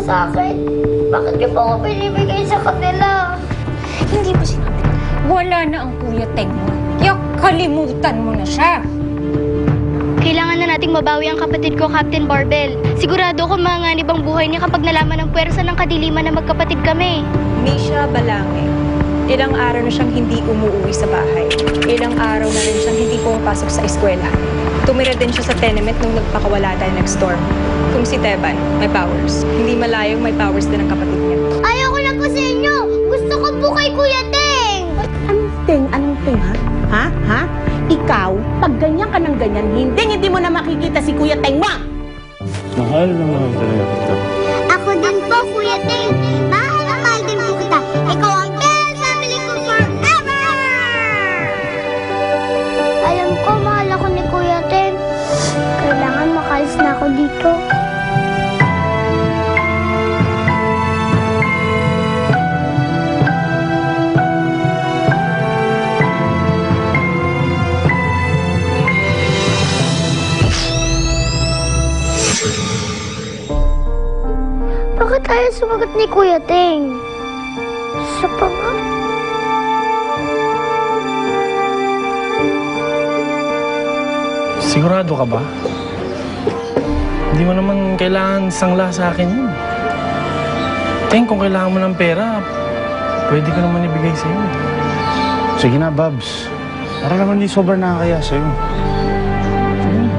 sa akin. Bakit niyo po ako binibigay sa kanila? Hindi ba sinabi? Wala na ang Kuya Teng mo. Kaya kalimutan mo na siya. Kailangan na nating mabawi ang kapatid ko, Captain Barbell. Sigurado ko manganib ang buhay niya kapag nalaman ng puwersa ng kadiliman na magkapatid kami. Misha Balange. Ilang araw na siyang hindi umuwi sa bahay. Ilang araw na rin siyang hindi pumapasok sa eskwela. Tumira din siya sa tenement nung nagpakawala tayo next door. Kung si Teban, may powers. Hindi malayong may powers din ang kapatid niya. Ayoko na po sa inyo! Gusto ko po kay Kuya Teng! Anong ting? Anong ting, ha? Ha? Ha? Ikaw, pag ganyan ka ng ganyan, hindi mo na makikita si Kuya Teng mo! Mahal na mahal talaga kita. Ako din po, Kuya Teng. Mahal na mahal din po kita. Ikaw ang best family ko forever! Alam ko, mahal ako ni Kuya Teng. Kailangan makalis na ako dito. Bakit ayaw sumagot ni Kuya Teng? Siya pa nga. Sigurado ka ba? Hindi mo naman kailangan sangla sa akin yun. Teng, kung kailangan mo ng pera, pwede ko naman ibigay sa'yo. Sige na, Babs. Para naman di sobrang nakakaya sa'yo. Sige na.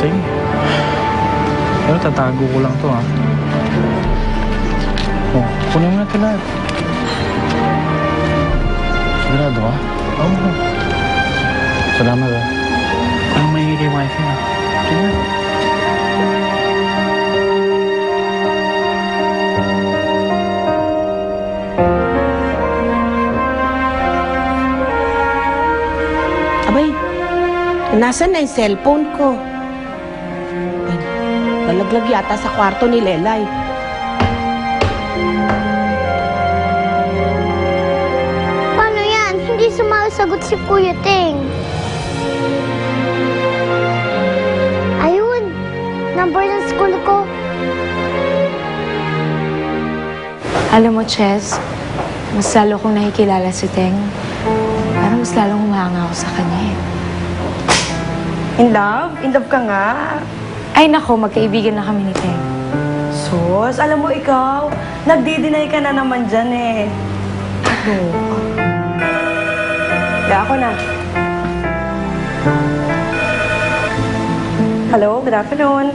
Sige. Pero tatago ko lang to, ha? Oh, kunin mo natin lahat. Sigurado ka? Oo. Salamat, ha? Anong mahingi kay wifi, ha? Sige na. Abay, nasan na yung cellphone ko? Ay, nalaglag yata sa kwarto ni Lelay. Paano yan? Hindi sumasagot si Kuya Teng. Ayun, number ng school ko. Alam mo, Ches, mas lalo kong nakikilala si Teng. Parang mas lalong humahanga ako sa kanya eh. In love? In love ka nga? Ay nako, magkaibigan na kami ni Teng. Sus, alam mo ikaw, nagdi-deny ka na naman dyan eh. Ano? Kaya ako na. Hello, good afternoon.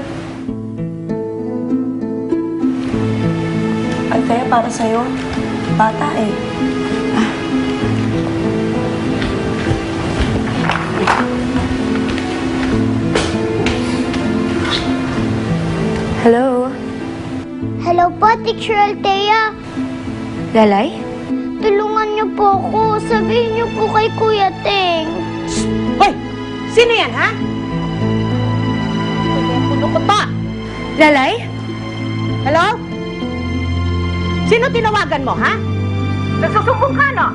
Antaya, para sa'yo. Bata eh. Hello? Hello po, Teacher Althea. Lalay? Tulungan niyo po ako. Sabihin niyo po kay Kuya Teng. Hoy! Sino yan, ha? Telepono ko to! Lalay? Hello? Sino tinawagan mo, ha? Nagsusumbong ka, no?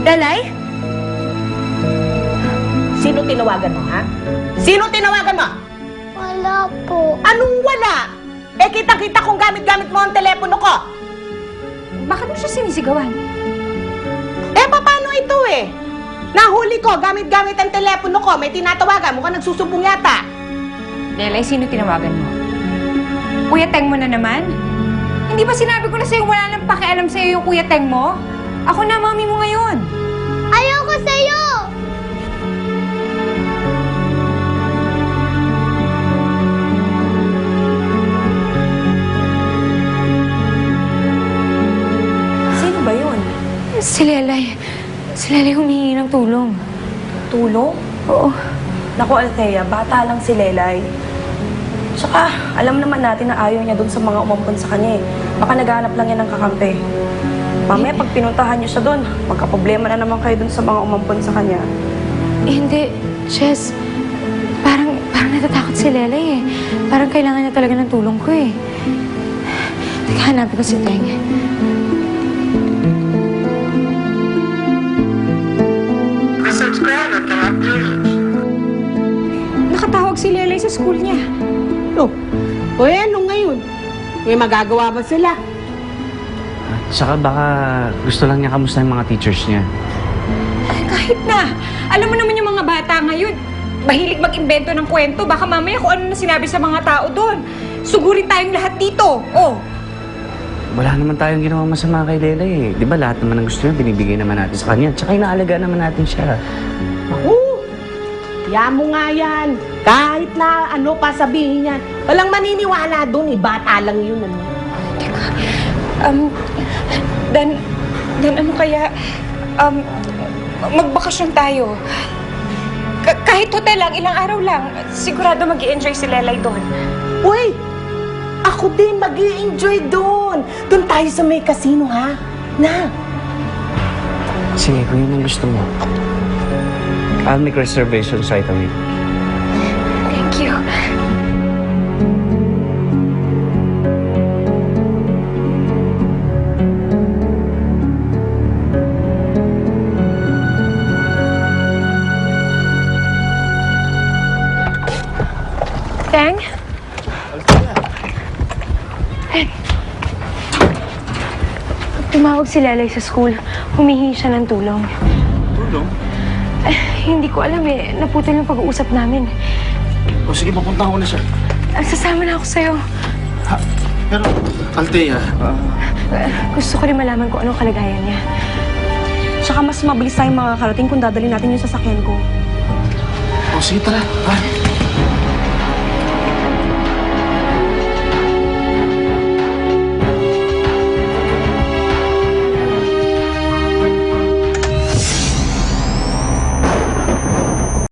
Lalay? Sino tinawagan mo, ha? Sino tinawagan mo? Wala po. Anong wala? Eh, kitang-kita kung gamit-gamit mo ang telepono ko. Bakit mo siya sinisigawan? Eh, paano ito eh? Nahuli ko, gamit-gamit ang telepono ko. May tinatawagan, mukhang nagsusumbong yata. Lalay, sino tinawagan mo? Kuya Teng mo na naman? Hindi ba sinabi ko na sa'yo wala nang pakialam sa'yo yung Kuya Teng mo? Ako na, mami mo ngayon. Ayoko sa'yo! Sino ba yun? Si Lelay. Si Lelay humingi ng tulong. Tulong? Oo. Naku, Althea, bata lang si Lelay. Tsaka, alam naman natin na ayaw niya dun sa mga umampon sa kanya eh. Baka naghahanap lang yan ng kakampi. Mamaya, pag pinuntahan niyo siya dun, magkaproblema na naman kayo dun sa mga umampon sa kanya. Eh, hindi. Jess, parang natatakot si Lelay eh. Parang kailangan niya talaga ng tulong ko eh. Teka, hanapin ko si Teng. The subscriber cannot be reached. Nakatawag si Lelay school niya. No. O ano ngayon? May magagawa ba sila? Saka baka gusto lang niya kamusta yung mga teachers niya. Kahit na. Alam mo naman yung mga bata ngayon, mahilig mag-imbento ng kwento. Baka mamaya kung ano na sinabi sa mga tao doon. Sugurin tayong lahat dito. Oh. Wala naman tayong ginawang masama kay Lela eh. Di ba lahat naman ng gusto niya, binibigay naman natin sa kanya. Tsaka inaalagaan naman natin siya. Ako, tiyan mo nga yan. Kahit na ano pa sabihin yan. Walang maniniwala doon, bata lang yun. Ano? Dan, ano kaya, magbakasyon tayo. Kahit hotel lang, ilang araw lang, sigurado mag-i-enjoy si Lelay doon. Uy! Ako din mag-i-enjoy doon. Doon tayo sa may casino, ha? Na! Sige, kung yun ang gusto mo. I'll make reservations right away. Thank you. Teng? Tumawag si Lelay sa school. Humihingi siya ng tulong. Tulong? Hindi ko alam eh. Naputol yung pag-uusap namin. O sige, papunta ko na siya. Sasama na ako sa'yo. Pero, Althea, Gusto ko rin malaman kung anong kalagayan niya. Tsaka mas mabilis tayong makakarating kung dadali natin yung sasakyan ko. o sige tara. Ha?